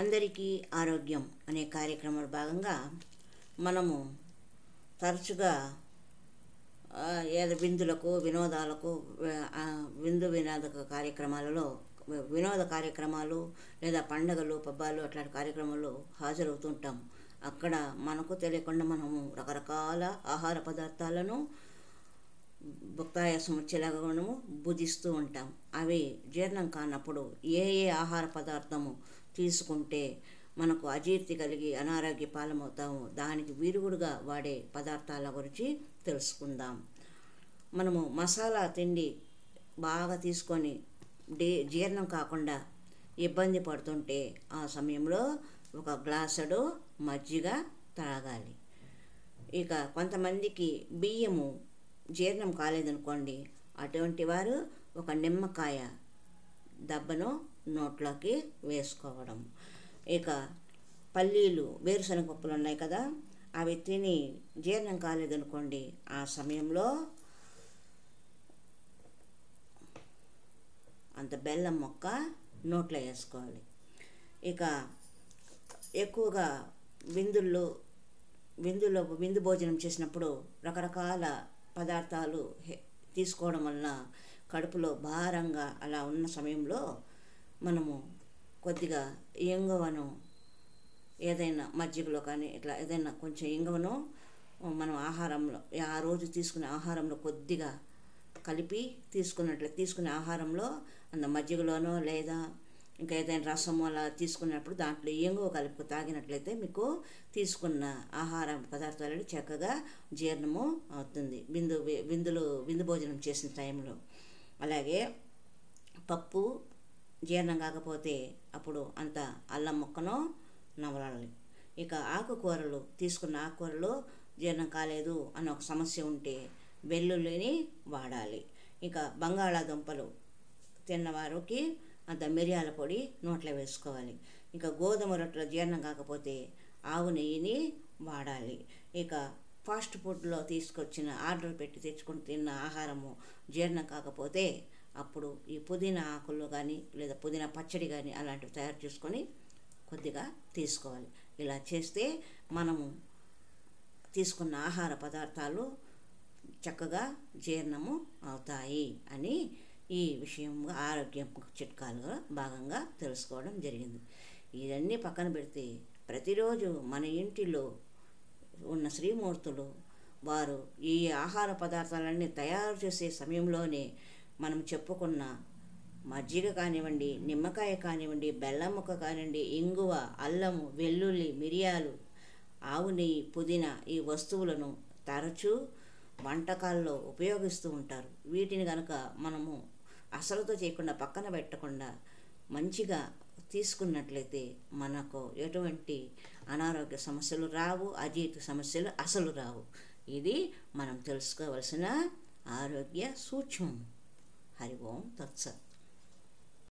అందరికీ ఆరోగ్యం అనే కార్యక్రమంలో భాగంగా మనము తరచుగా ఏదో విందులకు వినోదాలకు వినోద కార్యక్రమాలలో వినోద కార్యక్రమాలు లేదా పండగలు పబ్బాలు అట్లాంటి కార్యక్రమాలు హాజరవుతుంటాం. అక్కడ మనకు తెలియకుండా మనము రకరకాల ఆహార పదార్థాలను భుక్తాయాసం వచ్చేలాగా మనము భుజిస్తూ ఉంటాం. అవి జీర్ణం కానప్పుడు ఏ ఆహార పదార్థము తీసుకుంటే మనకు అజీర్తి కలిగి అనారోగ్య పాలమవుతాము, దానికి విరుగుడుగా వాడే పదార్థాల గురించి తెలుసుకుందాం. మనము మసాలా తిండి బాగా తీసుకొని జీర్ణం కాకుండా ఇబ్బంది పడుతుంటే ఆ సమయంలో ఒక గ్లాసుడు మజ్జిగ తాగాలి. ఇక కొంతమందికి బియ్యము జీర్ణం కాలేదనుకోండి, అటువంటి వారు ఒక నిమ్మకాయ దెబ్బను నోట్లోకి వేసుకోవడం. ఇక పల్లీలు వేరుశనగ పప్పులు ఉన్నాయి కదా, అవి తిని జీర్ణం కాలేదనుకోండి, ఆ సమయంలో అంత బెల్లం మొక్క నోట్లో వేసుకోవాలి. ఇక ఎక్కువగా విందు భోజనం చేసినప్పుడు రకరకాల పదార్థాలు తీసుకోవడం వలన కడుపులో భారంగా అలా ఉన్న సమయంలో మనము కొద్దిగా ఇంగువను ఏదైనా మజ్జిగలో కానీ ఇట్లా ఏదైనా కొంచెం ఇంగువను మనం ఆహారంలో ఆ రోజు తీసుకునే ఆహారంలో కొద్దిగా కలిపి తీసుకునే ఆహారంలో అంత మజ్జిగలోనో లేదా ఇంకా ఏదైనా రసము అలా తీసుకున్నప్పుడు దాంట్లో ఇంగువ కలిపి తాగినట్లయితే మీకు తీసుకున్న ఆహార పదార్థాలను చక్కగా జీర్ణము అవుతుంది విందు భోజనం చేసిన టైంలో. అలాగే పప్పు జీర్ణం కాకపోతే అప్పుడు అంత అల్లం ముక్కను నవలాలి. ఇక ఆకుకూరలు తీసుకున్న ఆకుకూరలు జీర్ణం కాలేదు అన్న ఒక సమస్య ఉంటే వెల్లుల్లిని వాడాలి. ఇక బంగాళాదుంపలు తిన్నవారికి అంత మిరియాల పొడి నోట్లో వేసుకోవాలి. ఇక గోధుమ రొట్టెల జీర్ణం కాకపోతే ఆవు నెయ్యిని వాడాలి. ఇక ఫాస్ట్ ఫుడ్లో తీసుకొచ్చిన ఆర్డర్ పెట్టి తెచ్చుకొని తిన్న ఆహారము జీర్ణం కాకపోతే అప్పుడు ఈ పుదీనా ఆకులు కానీ లేదా పుదీనా పచ్చడి కానీ అలాంటివి తయారు చేసుకొని కొద్దిగా తీసుకోవాలి. ఇలా చేస్తే మనము తీసుకున్న ఆహార పదార్థాలు చక్కగా జీర్ణము అవుతాయి అని ఈ విషయం ఆరోగ్యం చిట్కాలుగా భాగంగా తెలుసుకోవడం జరిగింది. ఇవన్నీ పక్కన పెడితే ప్రతిరోజు మన ఇంటిలో ఉన్న శ్రీమూర్తులు వారు ఈ ఆహార పదార్థాలన్నీ తయారు చేసే సమయంలోనే మనం చెప్పుకున్న మజ్జిగ కానివ్వండి, నిమ్మకాయ కానివ్వండి, బెల్లం ముక్క కానివ్వండి, ఇంగువ, అల్లము, వెల్లుల్లి, మిరియాలు, ఆవు నెయ్యి, పుదీనా ఈ వస్తువులను తరచూ వంటకాల్లో ఉపయోగిస్తూ ఉంటారు. వీటిని కనుక మనము అసలుతో చేయకుండా పక్కన పెట్టకుండా మంచిగా తీసుకున్నట్లయితే మనకు ఎటువంటి అనారోగ్య సమస్యలు రావు, అజీర్తి సమస్యలు అసలు రావు. ఇది మనం తెలుసుకోవలసిన ఆరోగ్య సూక్ష్మం. హరి ఓం తత్సత్.